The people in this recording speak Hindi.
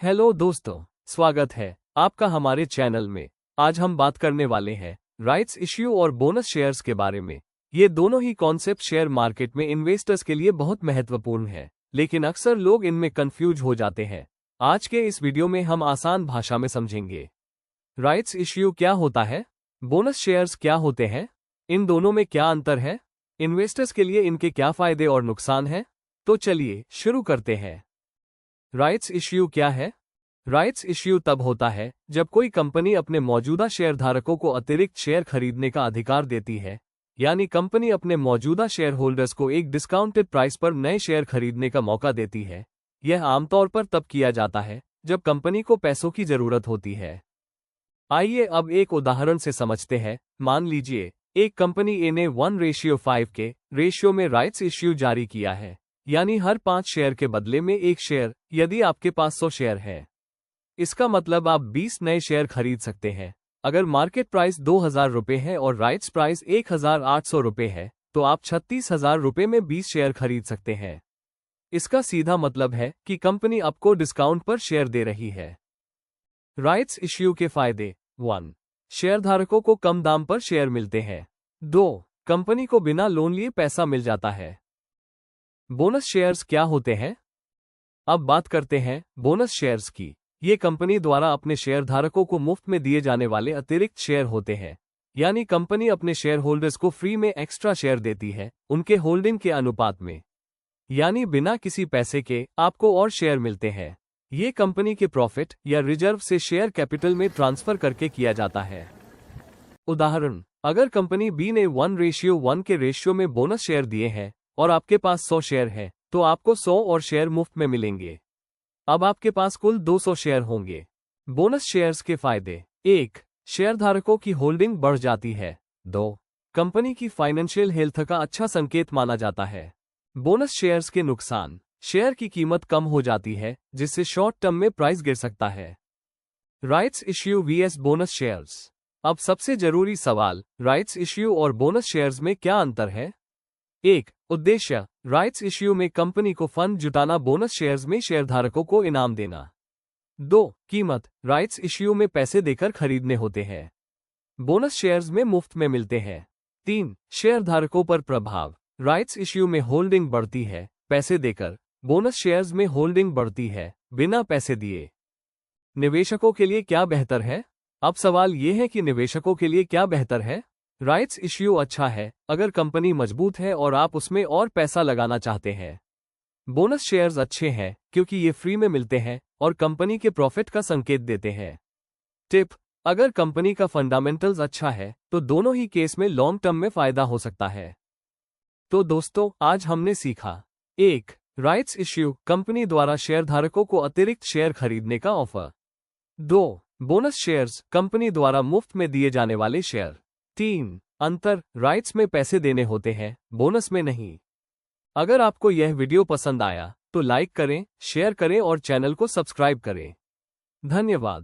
हेलो दोस्तों, स्वागत है आपका हमारे चैनल में। आज हम बात करने वाले हैं राइट्स इश्यू और बोनस शेयर्स के बारे में। ये दोनों ही कॉन्सेप्ट शेयर मार्केट में इन्वेस्टर्स के लिए बहुत महत्वपूर्ण है, लेकिन अक्सर लोग इनमें कंफ्यूज हो जाते हैं। आज के इस वीडियो में हम आसान भाषा में समझेंगे। राइट्स इश्यू क्या होता है, बोनस शेयर्स क्या होते हैं, इन दोनों में क्या अंतर है, इन्वेस्टर्स के लिए इनके क्या फायदे और नुकसान हैं। तो चलिए शुरू करते हैं। राइट्स इश्यू क्या है? राइट्स इश्यू तब होता है जब कोई कंपनी अपने मौजूदा शेयरधारकों को अतिरिक्त शेयर खरीदने का अधिकार देती है, यानी कंपनी अपने मौजूदा शेयर होल्डर्स को एक डिस्काउंटेड प्राइस पर नए शेयर खरीदने का मौका देती है। यह आमतौर पर तब किया जाता है जब कंपनी को पैसों की जरूरत होती है। आइए अब एक उदाहरण से समझते हैं। मान लीजिए एक कंपनी ए ने 1:5 के रेशियो में राइट्स इश्यू जारी किया है, यानी हर 5 शेयर के बदले में 1 शेयर। यदि आपके पास 100 शेयर है, इसका मतलब आप 20 नए शेयर खरीद सकते हैं। अगर मार्केट प्राइस 2,000 रुपये है और राइट्स प्राइस 1,800 रुपये है, तो आप 36,000 रुपये में 20 शेयर खरीद सकते हैं। इसका सीधा मतलब है कि कंपनी आपको डिस्काउंट पर शेयर दे रही है। राइट्स इश्यू के फायदे: 1. शेयरधारकों को कम दाम पर शेयर मिलते हैं। 2. कंपनी को बिना लोन लिए पैसा मिल जाता है। बोनस शेयर्स क्या होते हैं? अब बात करते हैं बोनस शेयर्स की। ये कंपनी द्वारा अपने शेयरधारकों को मुफ्त में दिए जाने वाले अतिरिक्त शेयर होते हैं, यानी कंपनी अपने शेयर होल्डर्स को फ्री में एक्स्ट्रा शेयर देती है उनके होल्डिंग के अनुपात में, यानी बिना किसी पैसे के आपको और शेयर मिलते हैं। ये कंपनी के प्रॉफिट या रिजर्व से शेयर कैपिटल में ट्रांसफर करके किया जाता है। उदाहरण: अगर कंपनी बी ने 1:1 के रेशियो में बोनस शेयर दिए हैं और आपके पास 100 शेयर है, तो आपको 100 और शेयर मुफ्त में मिलेंगे। अब आपके पास कुल 200 शेयर होंगे। बोनस शेयर्स के फायदे: 1. शेयरधारकों की होल्डिंग बढ़ जाती है। 2. कंपनी की फाइनेंशियल हेल्थ का अच्छा संकेत माना जाता है। बोनस शेयर्स के नुकसान: शेयर की कीमत कम हो जाती है, जिससे शॉर्ट टर्म में प्राइस गिर सकता है। Rights issue vs bonus shares. अब सबसे जरूरी सवाल, राइट्स इश्यू और बोनस शेयर्स में क्या अंतर है? 1. उद्देश्य: राइट्स इश्यू में कंपनी को फंड जुटाना, बोनस शेयर्स में शेयरधारकों को इनाम देना। 2. कीमत: राइट्स इश्यू में पैसे देकर खरीदने होते हैं, बोनस शेयर्स में मुफ्त में मिलते हैं। 3. शेयरधारकों पर प्रभाव: राइट्स इश्यू में होल्डिंग बढ़ती है पैसे देकर, बोनस शेयर्स में होल्डिंग बढ़ती है बिना पैसे दिए। निवेशकों के लिए क्या बेहतर है? अब सवाल यह है कि निवेशकों के लिए क्या बेहतर है। राइट्स इश्यू अच्छा है अगर कंपनी मजबूत है और आप उसमें और पैसा लगाना चाहते हैं। बोनस शेयर्स अच्छे हैं क्योंकि ये फ्री में मिलते हैं और कंपनी के प्रॉफिट का संकेत देते हैं। टिप: अगर कंपनी का फंडामेंटल्स अच्छा है तो दोनों ही केस में लॉन्ग टर्म में फायदा हो सकता है। तो दोस्तों, आज हमने सीखा: 1. राइट्स इश्यू, कंपनी द्वारा शेयरधारकों को अतिरिक्त शेयर खरीदने का ऑफर। 2. बोनस शेयर्स, कंपनी द्वारा मुफ्त में दिए जाने वाले शेयर। 3. अंतर: राइट्स में पैसे देने होते हैं, बोनस में नहीं। अगर आपको यह वीडियो पसंद आया तो लाइक करें, शेयर करें और चैनल को सब्सक्राइब करें। धन्यवाद।